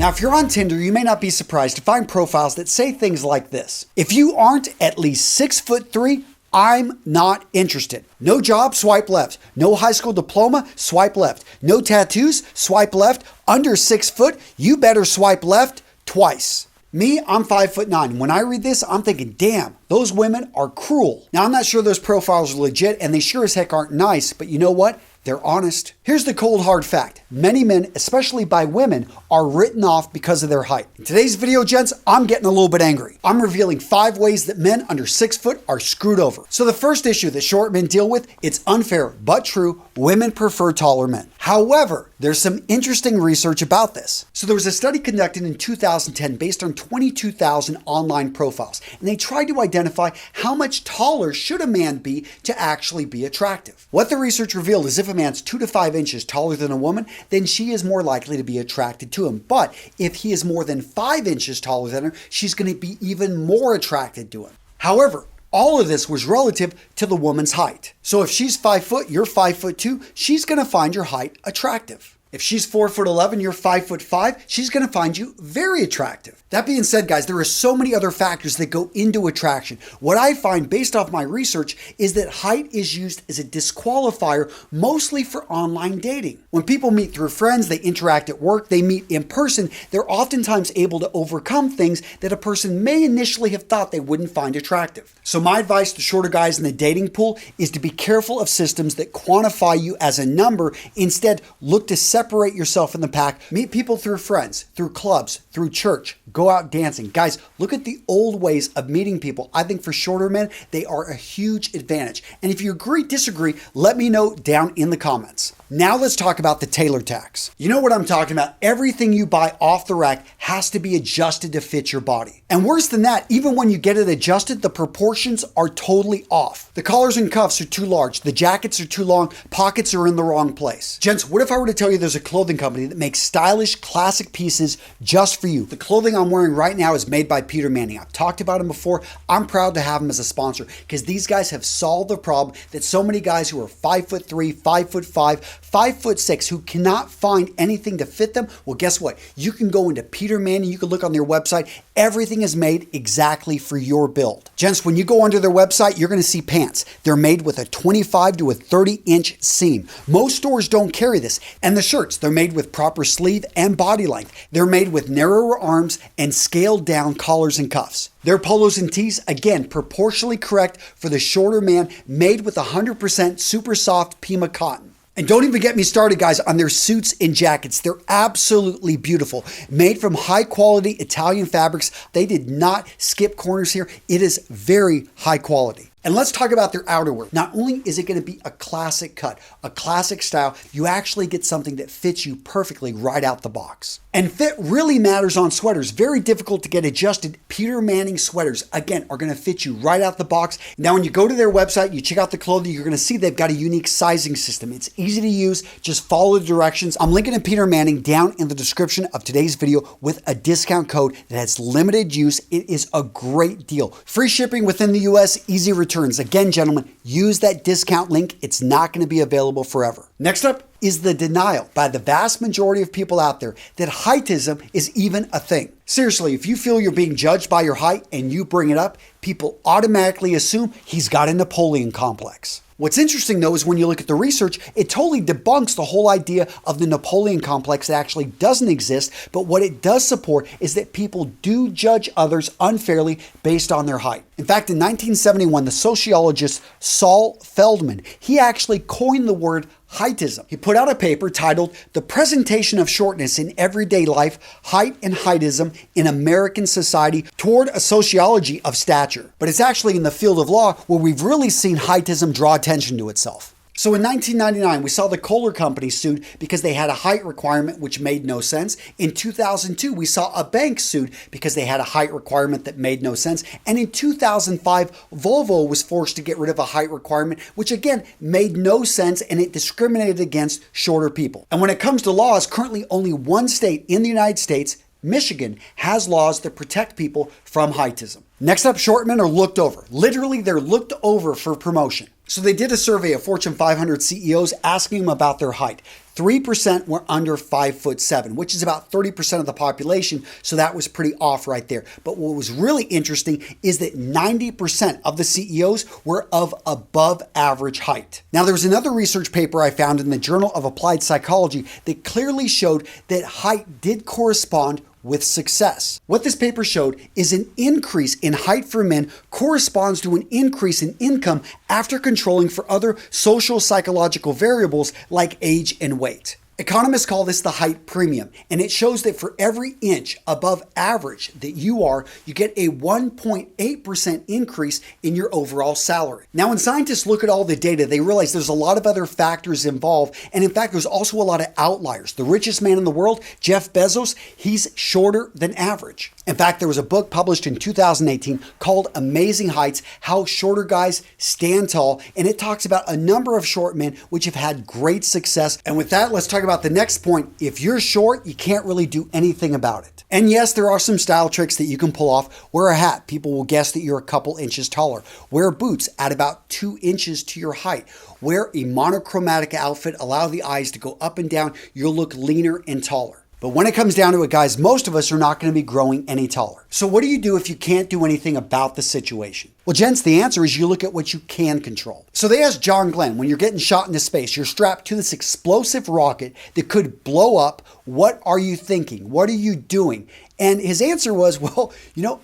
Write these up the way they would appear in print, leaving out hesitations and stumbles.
Now, if you're on Tinder, you may not be surprised to find profiles that say things like this. If you aren't at least 6'3", I'm not interested. No job, swipe left. No high school diploma, swipe left. No tattoos, swipe left. Under 6 foot, you better swipe left twice. Me, I'm 5'9". When I read this, I'm thinking, damn, those women are cruel. Now, I'm not sure those profiles are legit, and they sure as heck aren't nice, but you know what? They're honest. Here's the cold hard fact. Many men, especially by women, are written off because of their height. In today's video, gents, I'm getting a little bit angry. I'm revealing 5 ways that men under 6 foot are screwed over. So the first issue that short men deal with, it's unfair but true. Women prefer taller men. However, there's some interesting research about this. So there was a study conducted in 2010 based on 22,000 online profiles, and they tried to identify how much taller should a man be to actually be attractive. What the research revealed is if a man's 2 to 5 inches taller than a woman, then she is more likely to be attracted to him. But if he is more than 5 inches taller than her, she's going to be even more attracted to him. However, all of this was relative to the woman's height. So if she's 5 foot, you're 5'2", she's going to find your height attractive. If she's 4'11", you're 5'5", she's going to find you very attractive. That being said, guys, there are so many other factors that go into attraction. What I find based off my research is that height is used as a disqualifier mostly for online dating. When people meet through friends, they interact at work, they meet in person, they're oftentimes able to overcome things that a person may initially have thought they wouldn't find attractive. So my advice to shorter guys in the dating pool is to be careful of systems that quantify you as a number. Instead, look to separate yourself in the pack. Meet people through friends, through clubs, through church. Go out dancing. Guys, look at the old ways of meeting people. I think for shorter men, they are a huge advantage. And if you agree, disagree, let me know down in the comments. Now let's talk about the tailor tax. You know what I'm talking about? Everything you buy off the rack has to be adjusted to fit your body. And worse than that, even when you get it adjusted, the proportions are totally off. The collars and cuffs are too large. The jackets are too long. Pockets are in the wrong place. Gents, what if I were to tell you there's a clothing company that makes stylish, classic pieces just for you? The clothing I'm wearing right now is made by Peter Manning. I've talked about him before. I'm proud to have him as a sponsor because these guys have solved the problem that so many guys who are 5'3", 5'5", 5'6", who cannot find anything to fit them. Well, guess what? You can go into Peter Manning. You can look on their website. Everything is made exactly for your build. Gents, when you go onto their website, you're going to see pants. They're made with a 25 to a 30-inch seam. Most stores don't carry this. And the shirts, they're made with proper sleeve and body length. They're made with narrower arms and scaled down collars and cuffs. Their polos and tees, again, proportionally correct for the shorter man, made with 100% super soft Pima cotton. And don't even get me started, guys, on their suits and jackets. They're absolutely beautiful. Made from high quality Italian fabrics. They did not skip corners here. It is very high quality. And let's talk about their outerwear. Not only is it going to be a classic cut, a classic style, you actually get something that fits you perfectly right out the box. And fit really matters on sweaters. Very difficult to get adjusted. Peter Manning sweaters, again, are going to fit you right out the box. Now, when you go to their website, you check out the clothing, you're going to see they've got a unique sizing system. It's easy to use. Just follow the directions. I'm linking to Peter Manning down in the description of today's video with a discount code that has limited use. It is a great deal. Free shipping within the US, easy returns. Again, gentlemen, use that discount link. It's not going to be available forever. Next up is the denial by the vast majority of people out there that heightism is even a thing. Seriously, if you feel you're being judged by your height and you bring it up, people automatically assume he's got a Napoleon complex. What's interesting, though, is when you look at the research, it totally debunks the whole idea of the Napoleon complex that actually doesn't exist. But what it does support is that people do judge others unfairly based on their height. In fact, in 1971, the sociologist Saul Feldman, he actually coined the word Heightism. He put out a paper titled The Presentation of Shortness in Everyday Life, Height and Heightism in American Society Toward a Sociology of Stature. But it's actually in the field of law where we've really seen heightism draw attention to itself. So in 1999, we saw the Kohler Company sued because they had a height requirement which made no sense. In 2002, we saw a bank sued because they had a height requirement that made no sense. And in 2005, Volvo was forced to get rid of a height requirement, which again made no sense, and it discriminated against shorter people. And when it comes to laws, currently only one state in the United States, Michigan, has laws that protect people from heightism. Next up, short men are looked over. Literally, they're looked over for promotion. So they did a survey of Fortune 500 CEOs asking them about their height. 3% were under 5'7", which is about 30% of the population, so that was pretty off right there. But what was really interesting is that 90% of the CEOs were of above average height. Now, there was another research paper I found in the Journal of Applied Psychology that clearly showed that height did correspond with success. What this paper showed is an increase in height for men corresponds to an increase in income after controlling for other social psychological variables like age and weight. Economists call this the height premium, and it shows that for every inch above average that you are, you get a 1.8% increase in your overall salary. Now, when scientists look at all the data, they realize there's a lot of other factors involved, and in fact, there's also a lot of outliers. The richest man in the world, Jeff Bezos, he's shorter than average. In fact, there was a book published in 2018 called Amazing Heights, How Shorter Guys Stand Tall, and it talks about a number of short men which have had great success. And with that, let's talk about the next point. If you're short, you can't really do anything about it. And yes, there are some style tricks that you can pull off. Wear a hat. People will guess that you're a couple inches taller. Wear boots. Add about 2 inches to your height. Wear a monochromatic outfit. Allow the eyes to go up and down. You'll look leaner and taller. But when it comes down to it, guys, most of us are not going to be growing any taller. So what do you do if you can't do anything about the situation? Well, gents, the answer is you look at what you can control. So they asked John Glenn, when you're getting shot into space, you're strapped to this explosive rocket that could blow up. What are you thinking? What are you doing? And his answer was, well,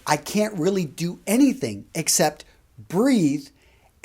I can't really do anything except breathe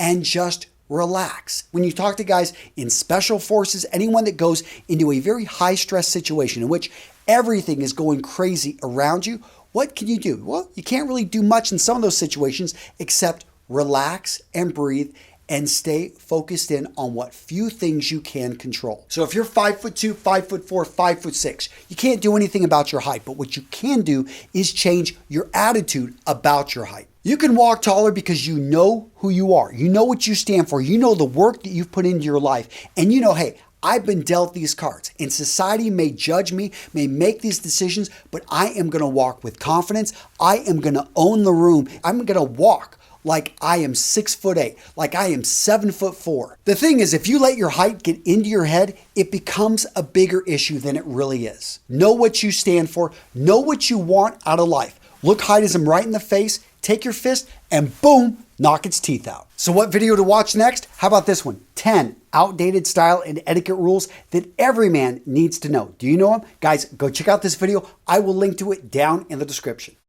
and just relax. When you talk to guys in special forces, anyone that goes into a very high stress situation in which everything is going crazy around you, what can you do? Well, you can't really do much in some of those situations except relax and breathe and stay focused in on what few things you can control. So if you're 5'2", 5'4", 5'6", you can't do anything about your height, but what you can do is change your attitude about your height. You can walk taller because you know who you are. You know what you stand for. You know the work that you've put into your life. And you know, hey, I've been dealt these cards, and society may judge me, may make these decisions, but I am going to walk with confidence. I am going to own the room. I'm going to walk like I am 6'8", like I am 7'4". The thing is, if you let your height get into your head, it becomes a bigger issue than it really is. Know what you stand for. Know what you want out of life. Look Heightism right in the face, take your fist, and boom, knock its teeth out. So what video to watch next? How about this one? 10 outdated style and etiquette rules that every man needs to know. Do you know them? Guys, go check out this video. I will link to it down in the description.